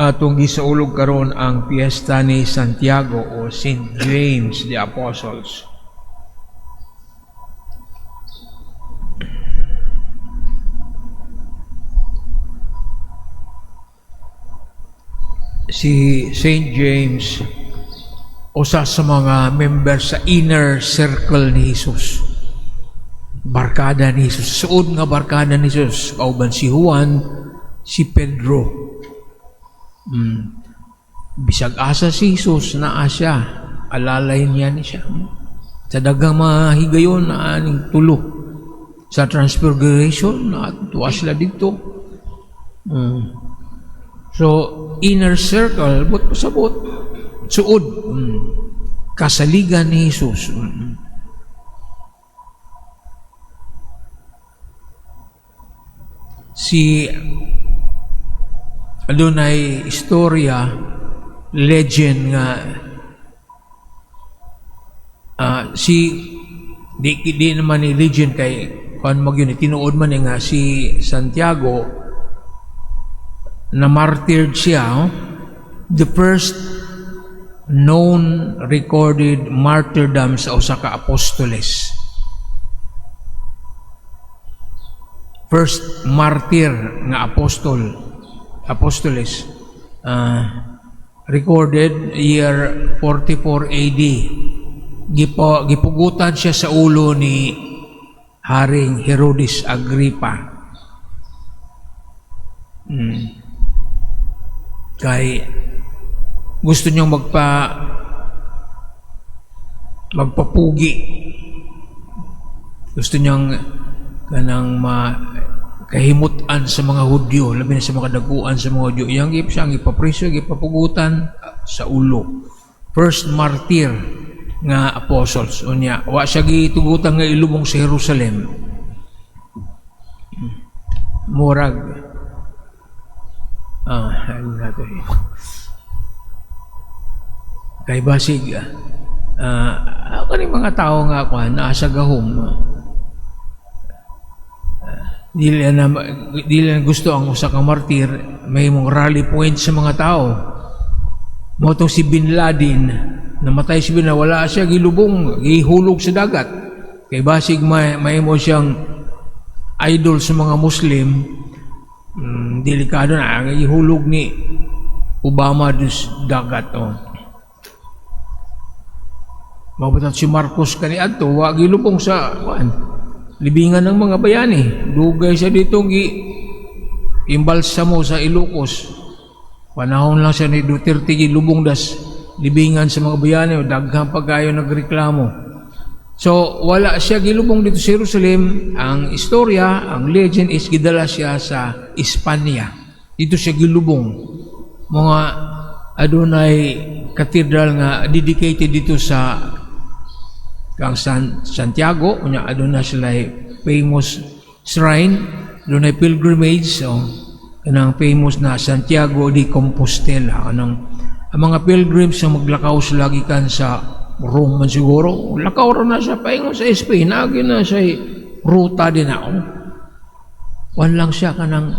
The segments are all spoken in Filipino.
atong gisaulog karon ang piyesta ni Santiago o Saint James the Apostles. Si Saint James, usa sa mga member sa inner circle ni Jesus. Barkada ni Jesus. Suod nga barkada ni Jesus. Kauban si Juan, si Pedro. Bisag asa si Jesus na asya. Alalay niya ni siya. Sa dagang mahigayon na aning tulo. Sa Transfiguration, na tuwa sila dito. So, inner circle, but pasabot, suod, kasaligan ni Jesus. Si adunay istorya, legend nga di naman ni legend kay kan magyun tinuod man nga si Santiago na martyred siya, the first known recorded martyrdom sa usa ka apostoles. First martyr nga apostoles recorded year 44 AD. Gipugutan siya sa ulo ni Haring Herodes Agrippa. Kay gusto niyang magpapugi. Gusto niyang kanang kahimutan sa mga Hudyo, labi na sa mga daguan sa mga Hudyo. Iyang siyang ipapriso, ipapugutan sa ulo. First martyr nga apostles. Unya, wa siya gitugutan nga ilubong sa Jerusalem. Murag. Kay basig, kaning mga tao nga nasa gahom. Dili na gusto ang usa ka martir, may mong rally point sa mga tao. Mo tong si Bin Laden, namatay si Bin Laden, wala siya gilubong, gihulog sa dagat. Kay basig may mo siyang idol sa mga Muslim, delikado na, gihulog ni Obama dus dagat. Mabutat si Marcos kaniadto, wa gilubong sa libingan ng mga bayani. Dugay siya dito imbalsamo sa Ilocos. Panahon lang siya ni Duterte gilubong das libingan sa mga bayani, daghang pagayo nagreklamo. So wala siya gilubong dito sa Jerusalem. Ang istorya, ang legend is gidala siya sa Espanya. Dito siya gilubong. Mga adunay cathedral nga dedicated dito sa kang Santiago, unya aduna sila famous shrine, aduna pilgrimage, kanang famous na Santiago de Compostela. Ang mga pilgrims na maglakaw sila gikan sa Rome man siguro, lakaw na siya paingon sa Spain, agi na siya ruta din ako. Wan lang siya kanang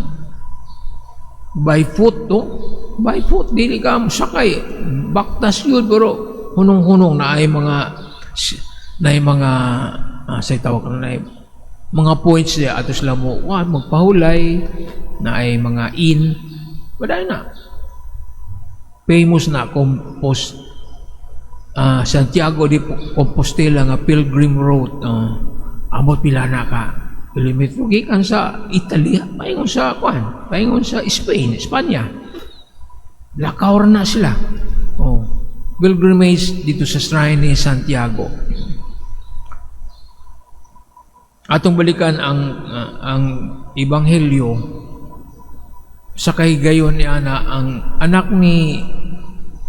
by foot, by foot, dili ka sakay, baktas yun, pero hunong-hunong na ay mga say tawag na mga points niya ato sila mo magpahulay na ay mga baday na famous na Santiago de Compostela nga pilgrim road. Amot pila na ka kilometro gikan sa Italia paingon sa Spain, Espanya. Lakaw na sila. Pilgrimage dito sa shrine ni Santiago. Atong balikan ang ebanghelyo sa kahigayon ni Ana, ang anak ni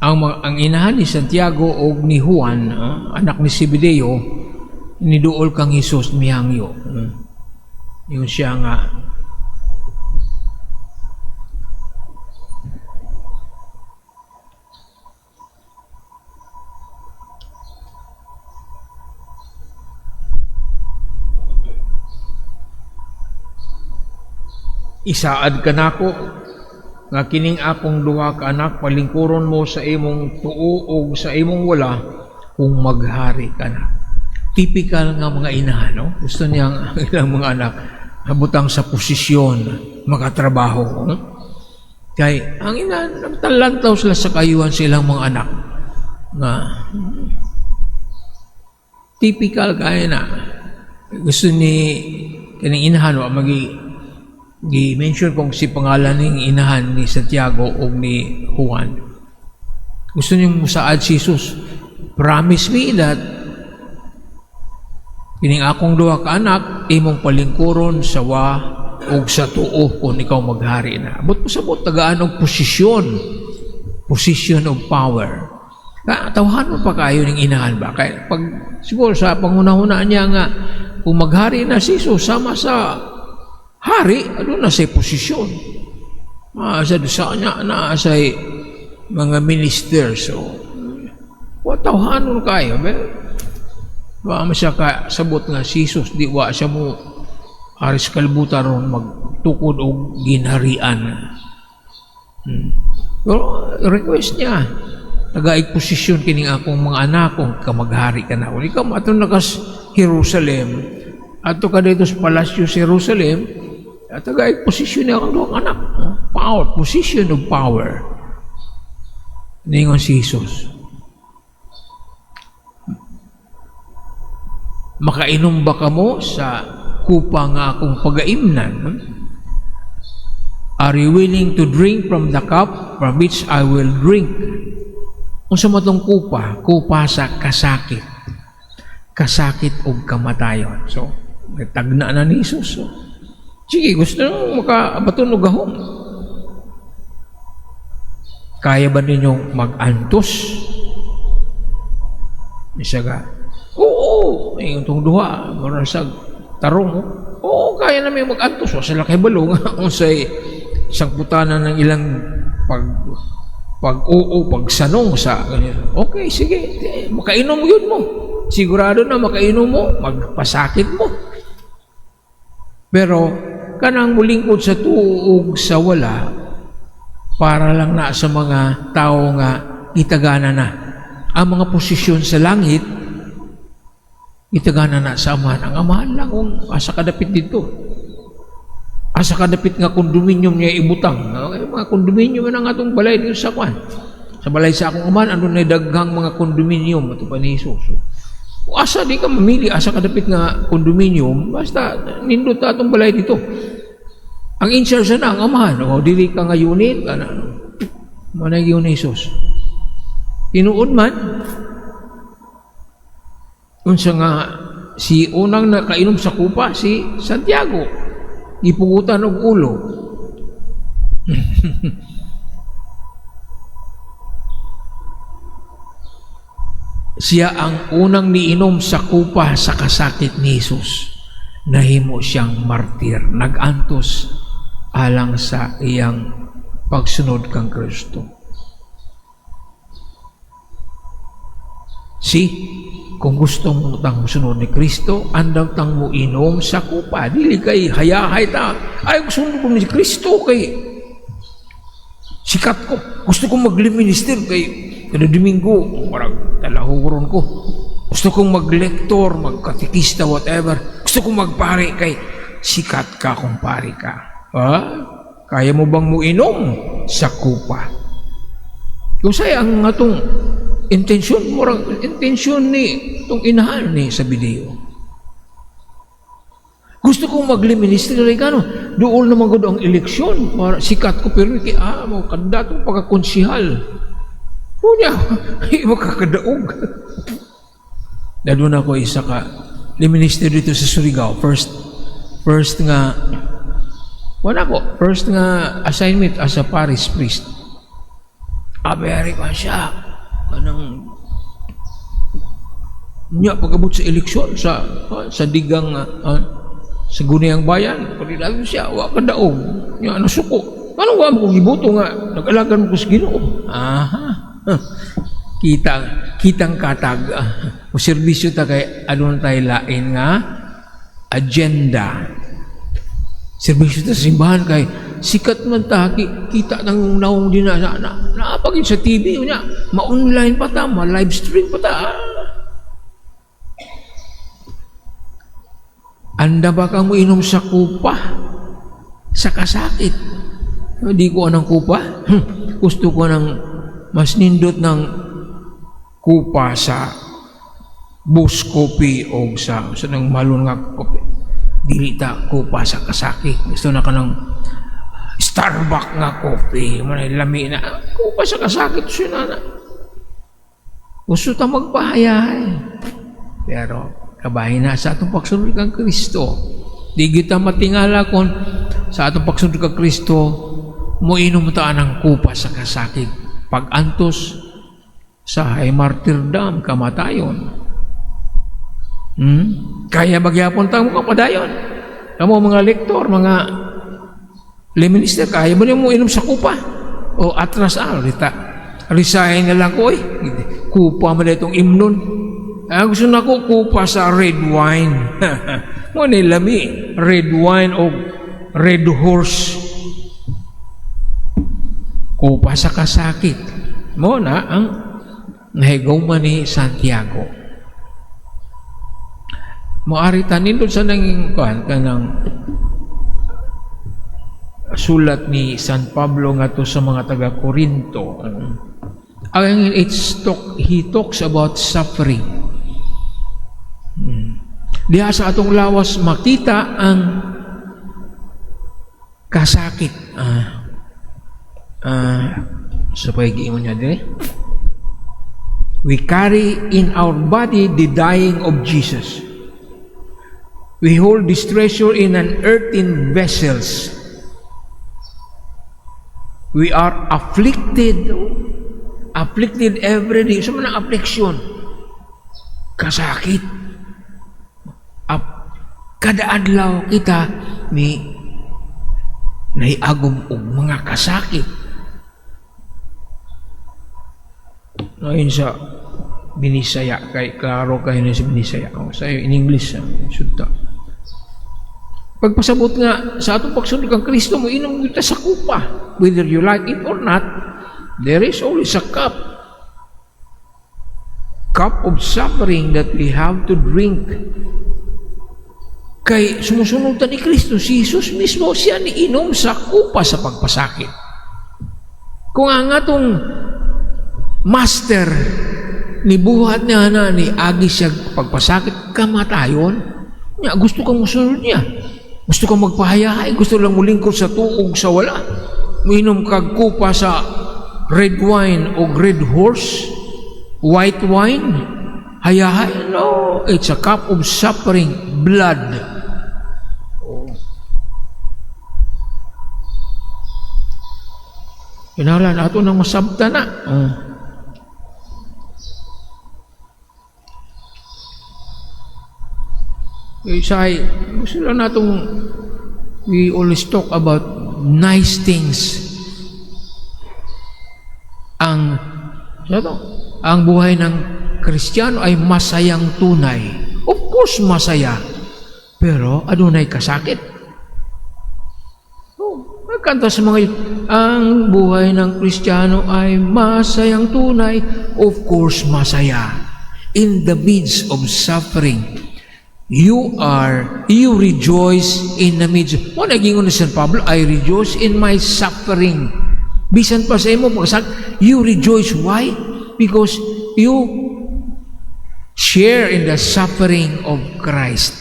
ang inahan ni Santiago o ni Juan, anak ni Zebedeo, niduol kang Hesus mihangyo. Yung siya nga isaad ka nako nga kining akong duha ka anak palingkuron mo sa imong tuo o sa imong wala kung maghari ka na. Typical nga mga inahan, no? Gusto niya ang ilang mga anak habutang sa posisyon, makatrabaho. No? Kay ang ina, nagtalantaw sila sa kayuhan sa ilang mga anak nga typical kaya na gusto ni kining inahan wa gi-mention kung si pangalan ning inahan ni Santiago o ni Juan. Gusto niyang musaad si Jesus. Promise me that kining akong duha ka anak imong palingkuron sa wa og sa tuo kung ikaw maghari na. Abot po sabot tagaan og posisyon of power. Tawhan mo pa kayo ng inahan ba? Kaya pag siguro sa pangunahunaan niya nga kung maghari na si Jesus sama sa hari, ano na sa posisyon. Sa dusa niya na sa mga minister. So, tawhan mo kayo. Ba masya ka sabot nga si Jesus di wa siya mo aris kalbutan ron magtukod og ginharian. Pero request niya tagaig posisyon kining akong mga anak kung kamaghari ka na. Uli ka matong nakas Jerusalem ato ka dito sa palasyo sa Jerusalem tagaig posisyon niya akong duwang anak. Power, position of power. Ningon si Jesus. Makainom ba kamo sa kupa nga akong pagaimnan? Are you willing to drink from the cup from which I will drink? Kung sa matong kupa sa kasakit. Kasakit o kamatayon. So, tagna na ni Jesus. So, sige, gusto nyo makabaton o gahom. Kaya ba ninyong mag-antos? Isa ka, oo, itong duha, marasag tarong. Oo, kaya namin mag-antos. Sa lakay balong, kung sa isang putanan ng ilang pagsanong sa ganyan. Okay, sige, makainom yun mo. Sigurado na makainom mo, magpasakit mo. Pero, kanang mulingkod sa tuog sa wala, para lang na sa mga tao nga itagana na. Ang mga posisyon sa langit, itagana na sa amahan. Ang amahan lang kung asa kadapit dito. Asa kadapit nga kondominium niya ibutang. Okay, mga kondominium na nga itong balay dito sa kwan. Sa balay sa akong amahan, ano na daghang mga kondominium ito pa ni Jesus. So, asa di ka mamili, asa kadapit nga kondominium, basta nindot na itong balay dito. Ang in-charge na ang amahan. O, dili ka nga unit, manay yun ni Jesus. Tinuod man, unsa nga si unang nakainom sa kupa si Santiago ipugutan og ulo. Siya ang unang niinom sa kupa sa kasakit ni Jesus. Nahimo siyang martir, nag-antos alang sa iyang pagsunod kang Kristo. Kung gusto mo tang sunod ni Kristo, andang tang mo inom sa kupa. Dili kay hayahay ta. Ay, gusto ko ni Kristo kay sikat ko. Gusto kong mag-minister kay kada Domingo. Parang talahuron ko. Gusto kong mag-lektor, mag-katikista, whatever. Gusto kong magpari kay sikat ka kung pari ka. Kaya mo bang mo inom sa kupa? Kung saya ang atong intensyon ni itong inahan ni sa video. Gusto kong mag-ministry ka, no? Doon naman ko ang eleksyon para sikat ko, pero mo kandidatong pagkakonsihal. Unya, makakadaog. Doon ako isa ka ministry dito sa Surigao. First nga assignment as a parish priest. Very pa siya. Kanang niya pagabot sa eleksyon sa digang sa Gunayang Bayan, pagdilalo siya wa kadaog niya nasuko. Anong wa mo gibuto nga nag-alagan mo sa Ginoo? Kitang katag o serbisyo ta kay adun tay lain nga agenda. Serbisyo ta sa simbahan kay sikat man ta, kita ng naong din na naapagin sa TV niya, ma-online pa ta, ma-live stream pa ta. Anda ba kang inom sa kupa? Sa kasakit? Hindi ko anong kupa. Gusto ko ng mas nindot ng kupa sa bus kopi o sa nang malun nga kopi. Dili ta kupa sa kasakit. Gusto na ka ng Starbucks nga kopi. Manay lami na. Kupa sa kasakit siya na. Gusto ta magpahayahay. Pero kabahin na sa atong pagsunod kang Kristo. Di kita matingala kung sa atong pagsunod kang Kristo mo inom ta ng kupa sa kasakit. Pag-antos sa martyrdom, kamatayon. Kaya bagyapon tayo mo kapadayon. Kamu mga lektor, mga lay minister, kaya ba niyo mo inom sa kupa? O atras rita. Risahin na lang ko kupa mo na itong imnon. Gusto na ko kupa sa red wine. Mo nilami, red wine o red horse. Kupa sa kasakit. Mo na ang nahigaw man ni Santiago. Moari tanin doon sa nanging kanang sulat ni San Pablo nga to sa mga taga Corinto. He talks about suffering. Diha sa atong lawas makita ang kasakit. Sa pag-iimon niya dire. We carry in our body the dying of Jesus. We hold this treasure in an earthen vessels. We are afflicted every day. Sa mga affliction, kasakit. Kada adlaw kita ni naiagom og mga kasakit. Ngayon sa Binisaya, kay klaro kayo na sa Binisaya. Sa'yo, in English, sudta. Pagpasabot nga sa atong pagsunod kang Kristo mo inom kita sa kupa, whether you like it or not. There is always a cup of suffering that we have to drink. Kay sumusunod ta ni Kristo, si Jesus mismo siya ni inom sa kupa sa pagpasakit. Kung ang atong master ni buhat niya na ni agi siya pagpasakit, kamatayon niya, gusto kang musunod niya. Gusto kang magpahayahay, gusto lang mulingkod sa tuog sa wala. Minom kag kupa sa red wine o red horse, white wine, hayahay. No, it's a cup of suffering, blood. Kinahanglan ato nang masabta na. Isay, gusto lang natong we always talk about nice things. Ang buhay ng Kristiyano ay masayang tunay. Of course, masaya. Pero, adunay kasakit. Nagkanta sa mga ang buhay ng Kristiyano ay masayang tunay. Of course, masaya. In the midst of suffering, you rejoice in the midst. Mo naging ni San Pablo, I rejoice in my suffering. Bisan pa sa imo pagsak, you rejoice. Why? Because you share in the suffering of Christ.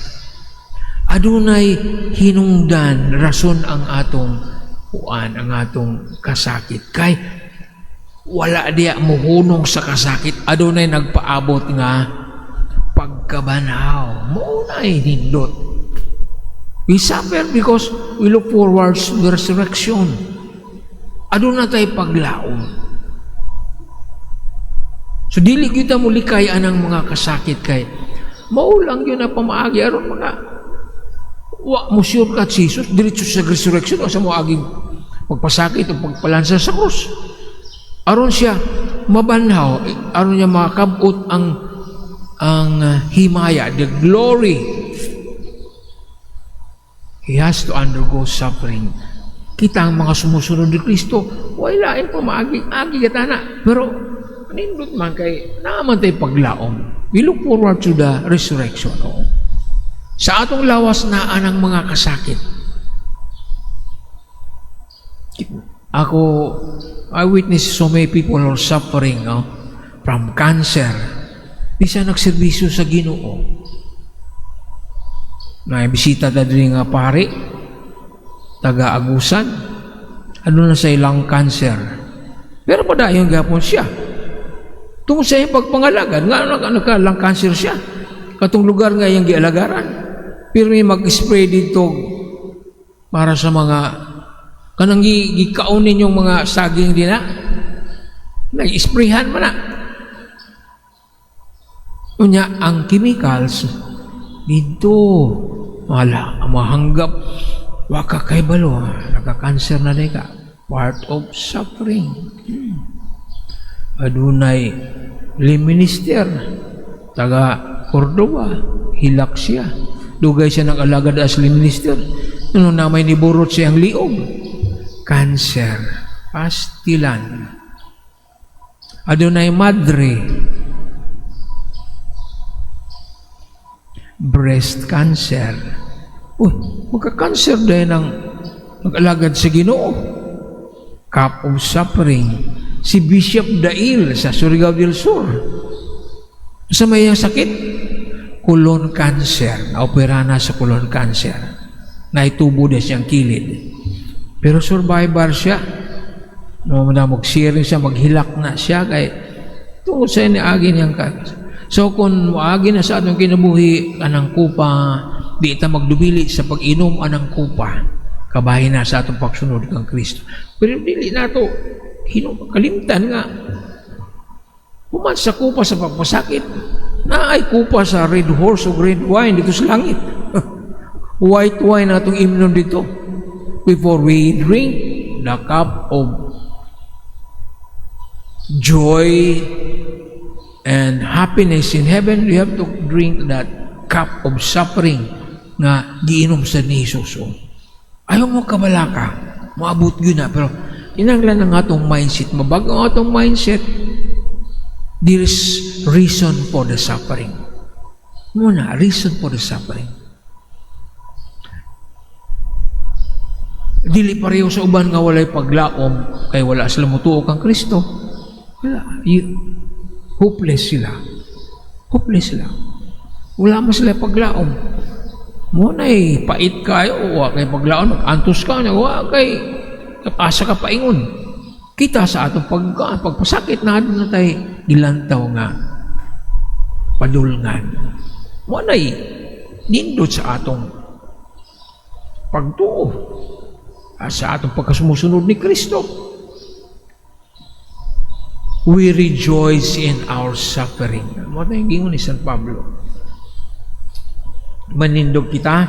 Adunay hinungdan, rason ang atong ang atong kasakit. Kay wala diya muhunong sa kasakit. Adunay nagpaabot nga pagkabanaw. Maunay nindot. We suffer because we look forward to the resurrection. Aduna tayo paglaom. So dili kita mulikay anang mga kasakit kay maulang yun na pamaagi aron mga wa mo sure ka Jesus diretso sa resurrection o sa mo aging pagpasakit o pagpalansa sa krus. Aron siya mabanhaw, aron niya makabot ang himaya, the glory. He has to undergo suffering. Kita ang mga sumusunod ni Kristo, wala pa maagi katana. Pero, nindot man kay, naman tayo paglaom. We look forward to the resurrection. No? Sa atong lawas na anang mga kasakit. I witness so many people are suffering from cancer. Bisa nagserbisyo sa Ginoo. Naibisita na din nga pare, taga-agusan, ano na sa ilang cancer. Pero padayon gapon siya. Tungkol sa iyong pagpangalagan, nga nagkalang cancer siya. Katong lugar nga iyang gialagaran. Pero may mag-spray dito para sa mga kanang gikaunin yung mga saging din na. Nag-sprayhan man na. Unya, ang chemicals, dito, mahanggap, waka kay balo, nagka-cancer na ka. Part of suffering. Adunay, minister, taga Cordova, hilak siya. Dugay siya ng alagad as minister. Nung namay ni burot siyang liog. Cancer, pastilan. Adunay madre, breast cancer. Uy, magka-cancer dahil ng nag-alagad sa Ginoo. Cup of suffering. Si Bishop Dail sa Surigao del Sur. Sa may sakit? Colon cancer. Naopera na sa colon cancer. Naitubo na siyang kilid. Pero survivor siya. Nung mag-sharing siya, maghilak na siya. Kaya tungkol sa iniagi niyang cancer. So kung maagi na sa atong kinabuhi anang kupa, di ita magdubili sa pag-inom anang kupa, kabahin na sa atong pagsunod kang Kristo. Pero dili na to, kalimtan nga. Human sa kupa sa pagpasakit, na ay kupa sa red horse o red wine dito sa langit. White wine na itong imnon dito. Before we drink the cup of joy and happiness in heaven, we have to drink that cup of suffering nga giinom sa ni Jesus. Ayaw mo kabalaka, maabot yun na, pero inanglan ng atong mindset, mabago ang atong mindset, there is reason for the suffering. Muna, reason for the suffering. Dili pareho sa uban nga walay paglaom, kay wala sila mutuo kang Kristo. Wala. Hopeless sila. Hopeless sila. Wala mo sila paglaom. Muna pait kayo, wa kay paglaom, antos ka, wa kay asa ka paingon. Kita sa atong pagpasakit na na tayo gilantaw nga padulngan. Muna nindot sa atong pagtuo, sa atong pagkasumusunod ni Kristo. We rejoice in our suffering. Mo tayong gingon ni San Pablo. Manindog kita